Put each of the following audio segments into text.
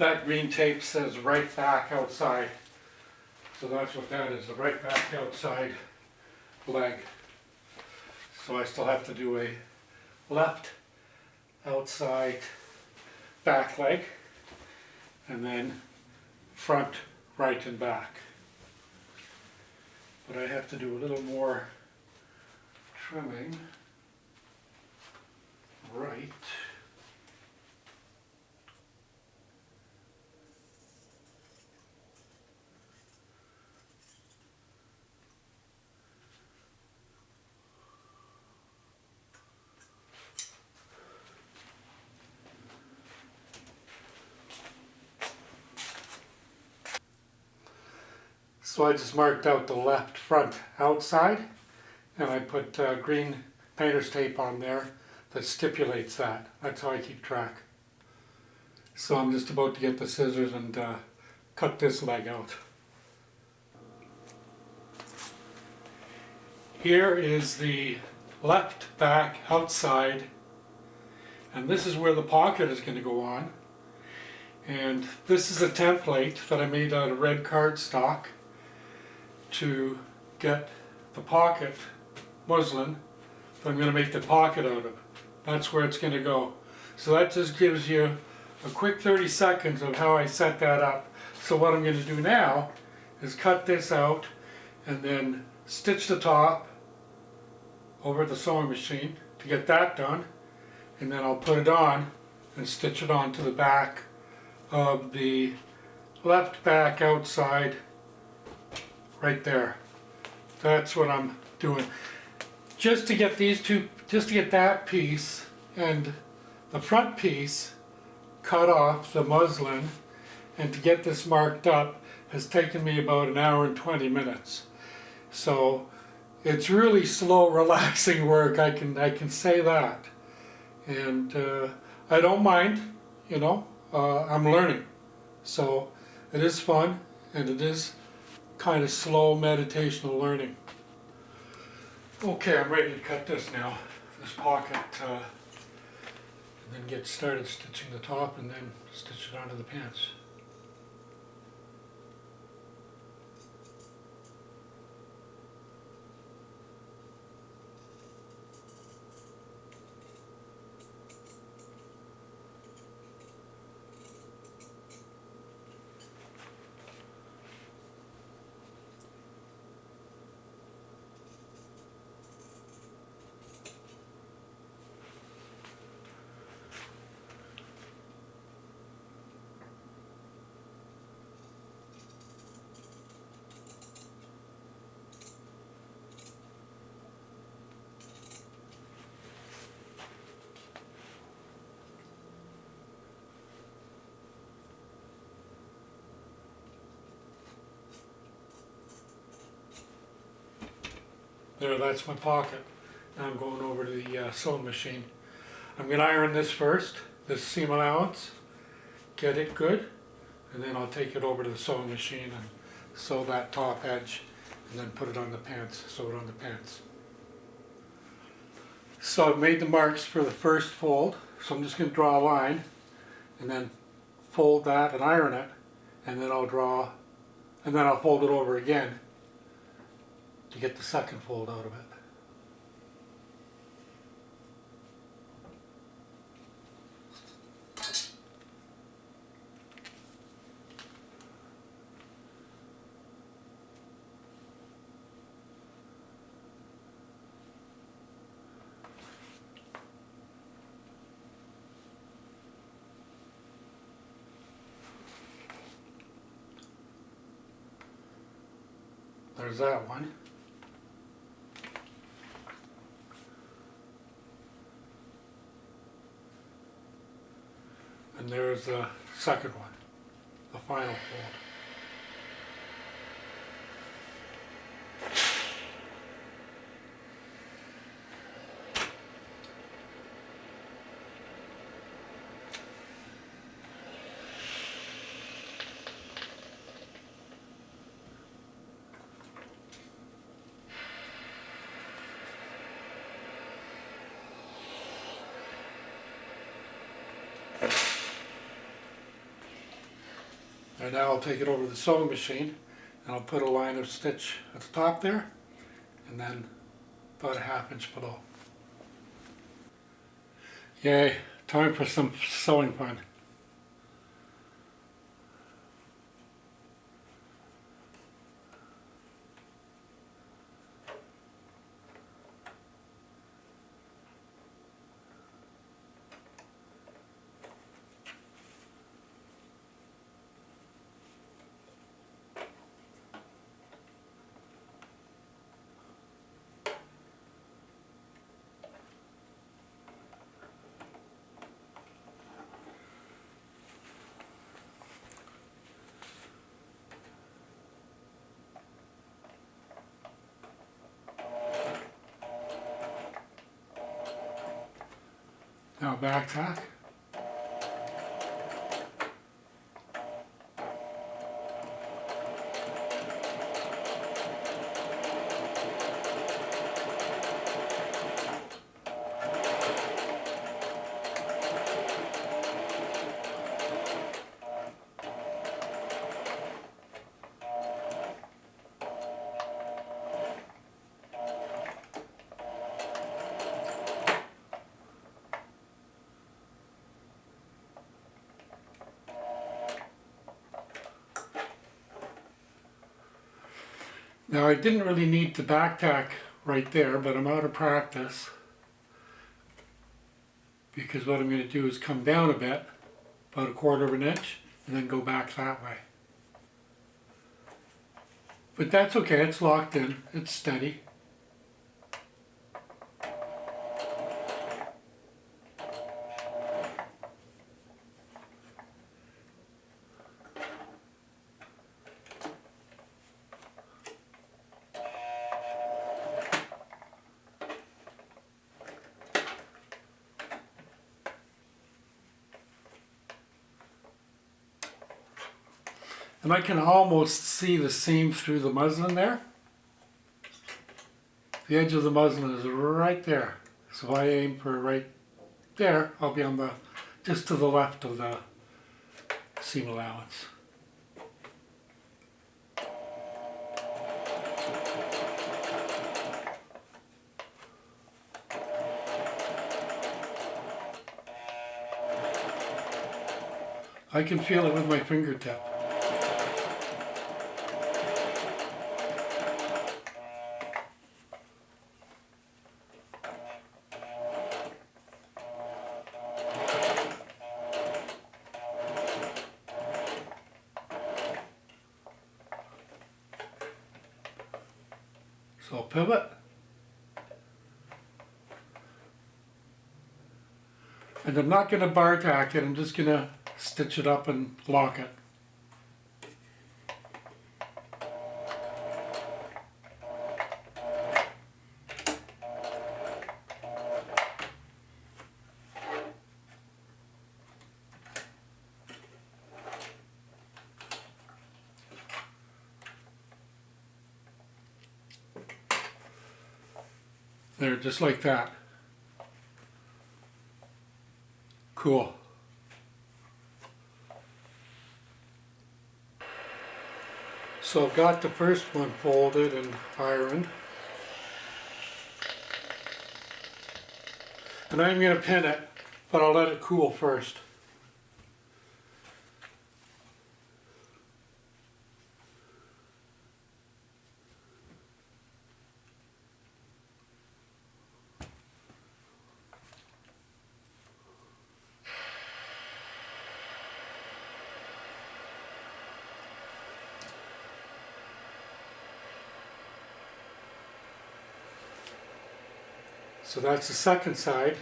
that green tape says right back outside. So that's what that is, the right back outside leg. So I still have to do a left outside back leg, and then front, right and back. But I have to do a little more trimming right. So I just marked out the left front outside, and I put green painter's tape on there that stipulates that. That's how I keep track. So I'm just about to get the scissors and cut this leg out. Here is the left back outside, and this is where the pocket is going to go on. And this is a template that I made out of red cardstock to get the pocket muslin that I'm going to make the pocket out of. That's where it's going to go. So that just gives you a quick 30 seconds of how I set that up. So what I'm going to do now is cut this out and then stitch the top over the sewing machine to get that done, and then I'll put it on and stitch it onto the back of the left back outside right there. That's what I'm doing. Just to get these two, just to get that piece and the front piece cut off the muslin, and to get this marked up has taken me about an hour and 20 minutes. So it's really slow, relaxing work. I can say that, and I don't mind. You know, I'm learning, so it is fun, and it is kind of slow meditational learning. Okay, I'm ready to cut this now, this pocket, and then get started stitching the top and then stitch it onto the pants. There, that's my pocket. Now I'm going over to the sewing machine. I'm going to iron this first, this seam allowance, get it good, and then I'll take it over to the sewing machine and sew that top edge, and then put it on the pants, sew it on the pants. So I've made the marks for the first fold, so I'm just going to draw a line, and then fold that and iron it, and then I'll draw, and then I'll fold it over again to get the second fold out of it. There's that one. And there's the second one, the final fold. And now I'll take it over to the sewing machine and I'll put a line of stitch at the top there and then about a 1/2 inch below. Yay, time for some sewing fun. Now back tack. Now I didn't really need to back tack right there, but I'm out of practice because what I'm going to do is come down a bit, about 1/4 of an inch, and then go back that way. But that's okay, it's locked in, it's steady. And I can almost see the seam through the muslin there. The edge of the muslin is right there. So if I aim for right there, I'll be on the just to the left of the seam allowance. I can feel it with my fingertip. So I'll pivot. And I'm not going to bar tack it, I'm just going to stitch it up and lock it. There, just like that. Cool. So I've got the first one folded and ironed. And I'm going to pin it, but I'll let it cool first. So that's the second side.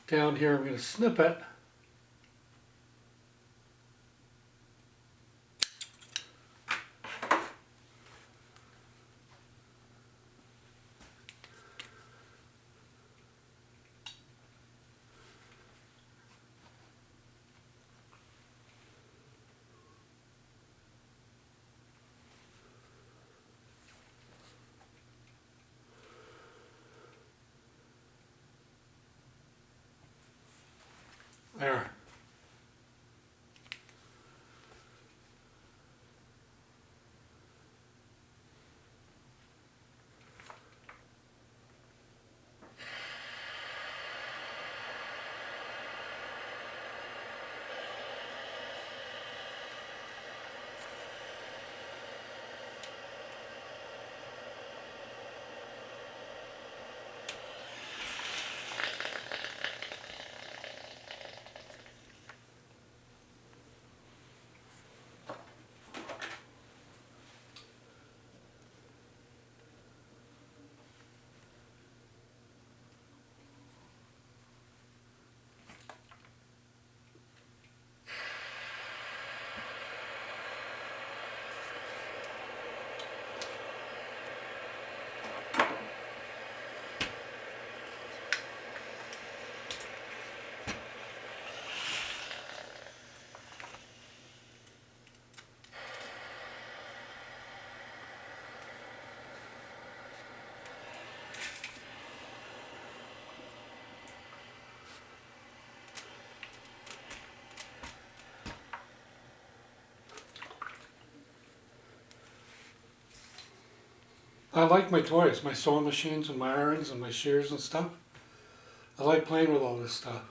Down here I'm going to snip it. There. I like my toys, my sewing machines and my irons and my shears and stuff. I like playing with all this stuff.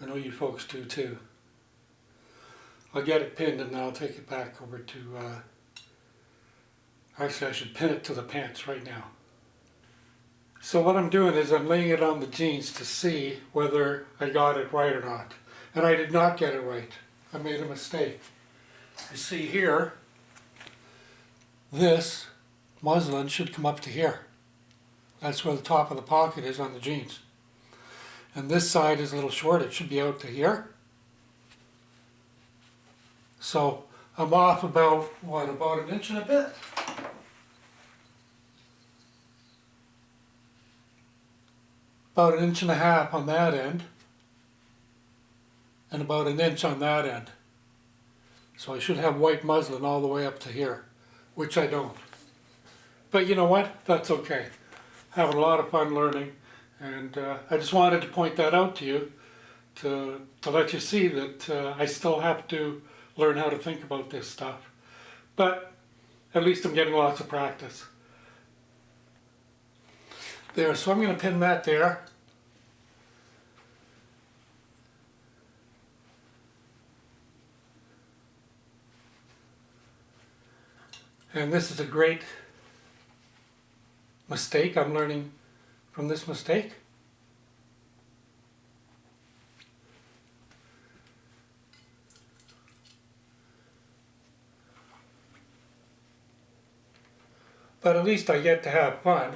I know you folks do too. I'll get it pinned and then I'll take it back over to, actually I should pin it to the pants right now. So what I'm doing is I'm laying it on the jeans to see whether I got it right or not. And I did not get it right. I made a mistake. You see here, this muslin should come up to here. That's where the top of the pocket is on the jeans. And this side is a little short, it should be out to here. So I'm off about, what, about an inch and a bit? About an inch and a half on that end. And about an inch on that end. So I should have white muslin all the way up to here, which I don't. But you know what? That's okay. Having a lot of fun learning, and I just wanted to point that out to you to let you see that I still have to learn how to think about this stuff. But at least I'm getting lots of practice. There, so I'm going to pin that there. And this is a great mistake. I'm learning from this mistake. But at least I get to have fun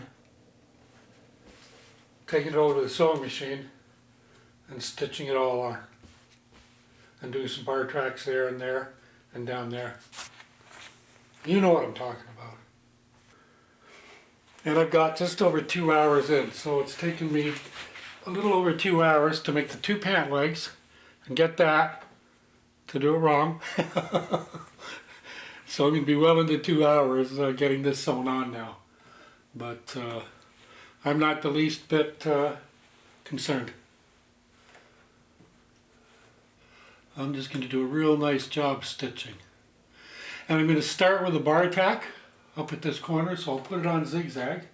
taking it over to the sewing machine and stitching it all on. And doing some bar tracks there and down there. You know what I'm talking about. And I've got just over 2 hours in, so it's taken me a little over 2 hours to make the 2 pant legs and get that to do it wrong. So I'm going to be well into 2 hours getting this sewn on now. But I'm not the least bit concerned. I'm just going to do a real nice job stitching. And I'm going to start with a bar tack up at this corner, so I'll put it on zigzag.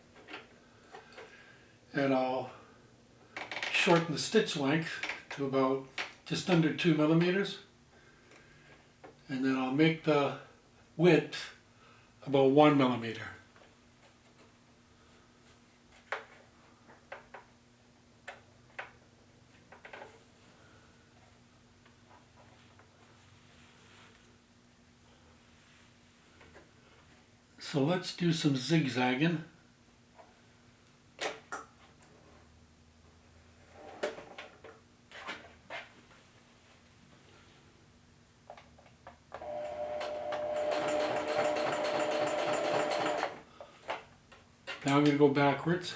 And I'll shorten the stitch length to about just under 2 millimeters. And then I'll make the width about 1 millimeter. So let's do some zigzagging. Now I'm going to go backwards.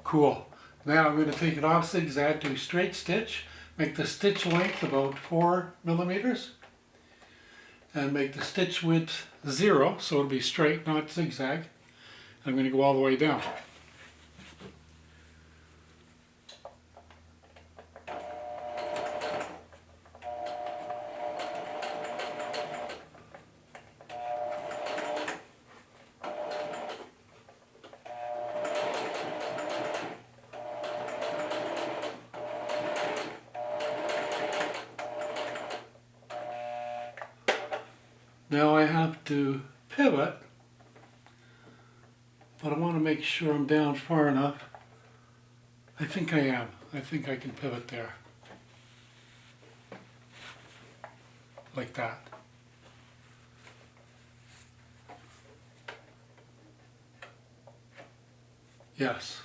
Cool. Now I'm going to take it off zigzag, do a straight stitch, make the stitch length about 4 millimeters, and make the stitch width 0, so it'll be straight, not zigzag. I'm going to go all the way down. Now I have to pivot, but I want to make sure I'm down far enough. I think I am. I think I can pivot there. Like that. Yes,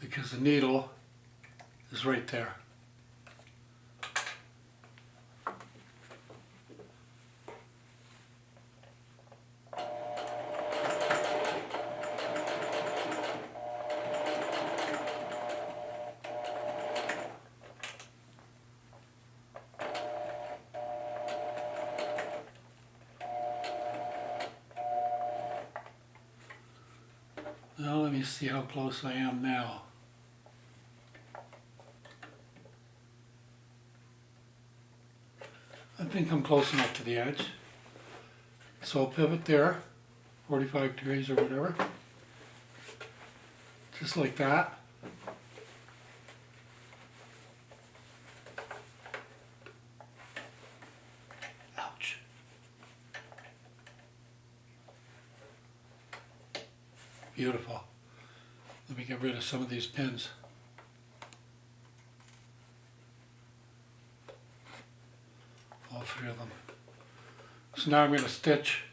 because the needle is right there. Now let me see how close I am now. I think I'm close enough to the edge. So I'll pivot there, 45 degrees or whatever. Just like that. Ouch. Beautiful. Let me get rid of some of these pins. All three of them. So now I'm going to stitch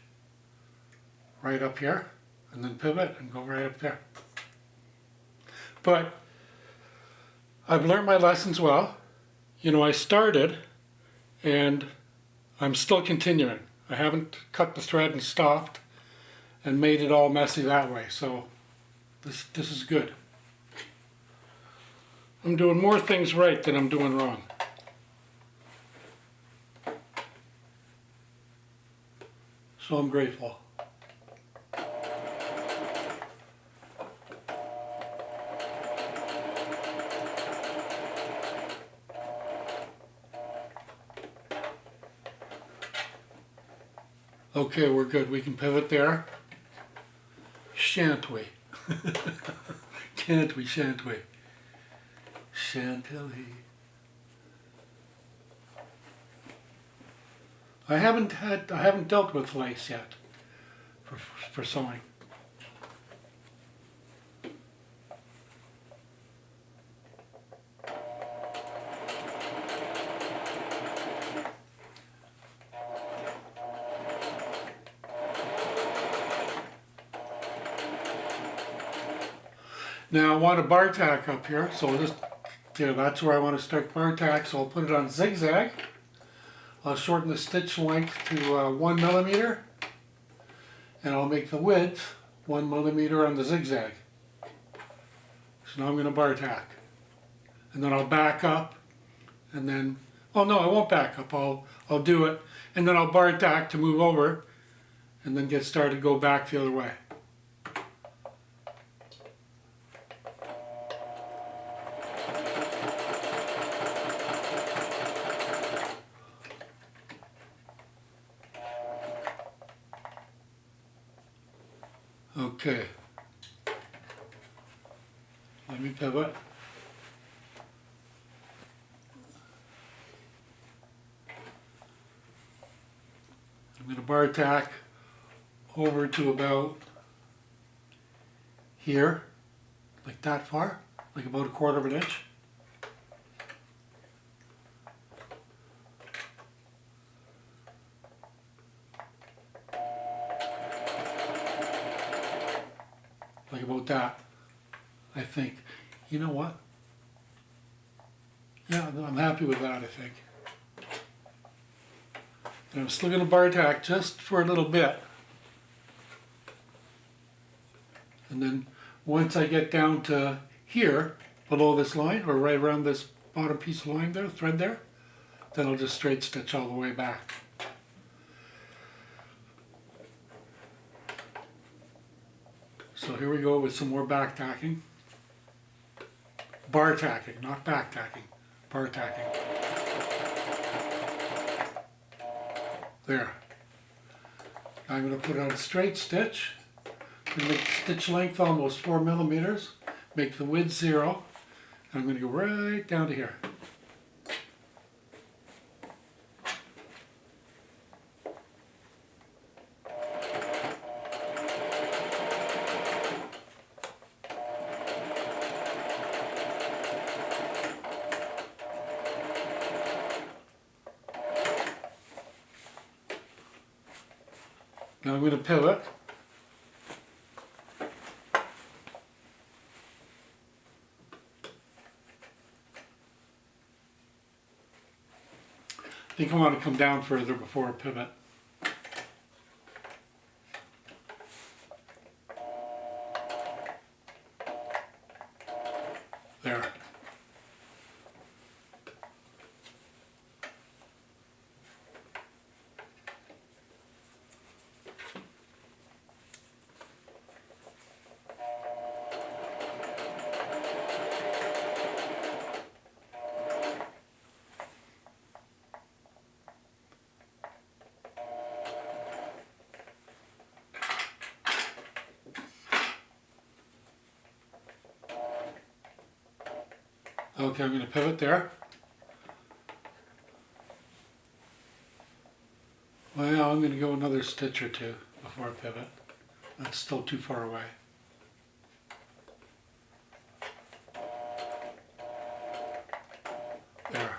right up here and then pivot and go right up there. But I've learned my lessons well. You know, I started and I'm still continuing. I haven't cut the thread and stopped and made it all messy that way. So this is good. I'm doing more things right than I'm doing wrong. So I'm grateful. Okay, we're good. We can pivot there. Shan't we? Can't we, shan't we? Chantilly. I haven't dealt with lace yet for sewing. Now I want a bar tack up here, so I'll just, that's where I want to start bar tack, so I'll put it on zigzag. I'll shorten the stitch length to 1 millimeter, and I'll make the width 1 millimeter on the zigzag. So now I'm going to bar tack. And then I'll back up, and then, oh no, I won't back up, I'll do it, and then I'll bar tack to move over, and then get started, go back the other way. Okay, let me pivot. I'm going to bar tack over to about here, like that far, like about 1/4 of an inch. Like about that, I think. You know what? Yeah, I'm happy with that, I think. And I'm still going to bar tack just for a little bit. And then once I get down to here, below this line, or right around this bottom piece of line there, thread there, then I'll just straight stitch all the way back. So here we go with some more back tacking. Bar tacking, not back tacking. Bar tacking. There. Now I'm going to put on a straight stitch. I'm going to make the stitch length almost 4 millimeters. Make the width 0. And I'm going to go right down to here. Now I'm going to pivot. I think I want to come down further before I pivot. There. Okay, I'm going to pivot there. Well, I'm going to go another stitch or two before I pivot. That's still too far away. There.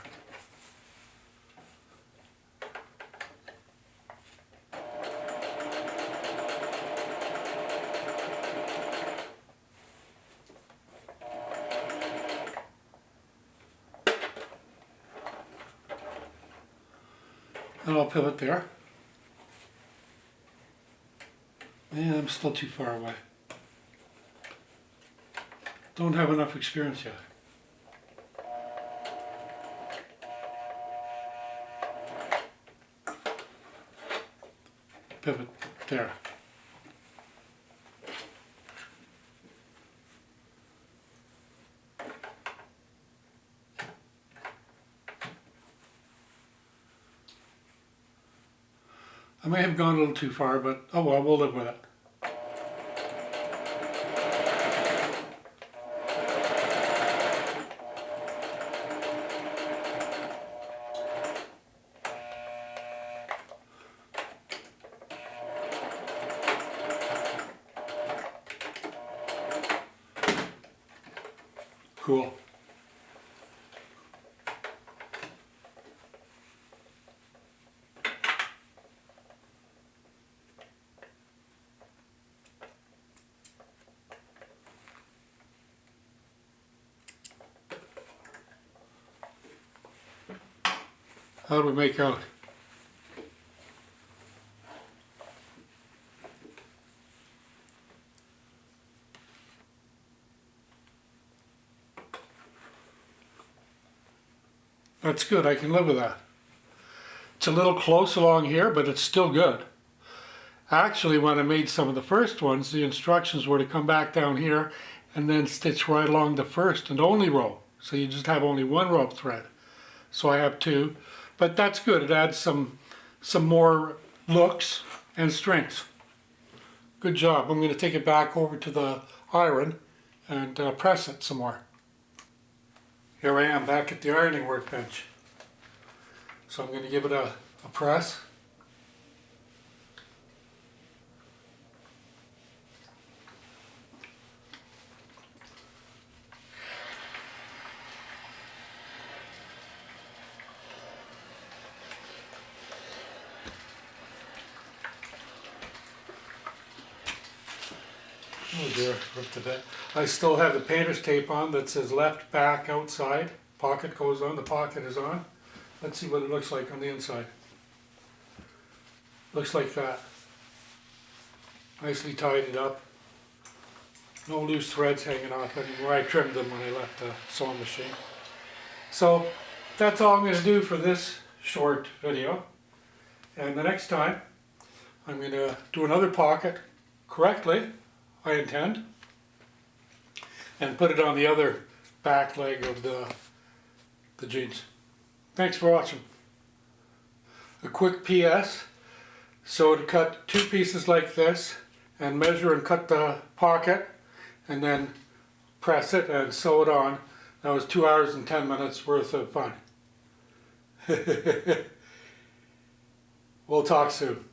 And I'll pivot there. And I'm still too far away. Don't have enough experience yet. Pivot there. I may have gone a little too far, but oh well, we'll live with it. Cool. How do we make out? That's good, I can live with that. It's a little close along here, but it's still good. Actually, when I made some of the first ones, the instructions were to come back down here and then stitch right along the first and only row. So you just have only one row of thread. So I have two, but that's good. It adds some more looks and strength. Good job. I'm going to take it back over to the iron and press it some more. Here I am back at the ironing workbench. So I'm going to give it a press. Oh dear, ripped it. I still have the painter's tape on that says left, back, outside. Pocket goes on, the pocket is on. Let's see what it looks like on the inside. Looks like that. Nicely tidied up. No loose threads hanging off anymore. I trimmed them when I left the sewing machine. So that's all I'm going to do for this short video. And the next time I'm going to do another pocket correctly I intend, and put it on the other back leg of the jeans. Thanks for watching. A quick PS, so to cut 2 pieces like this and measure and cut the pocket and then press it and sew it on, that was 2 hours and 10 minutes worth of fun. We'll talk soon.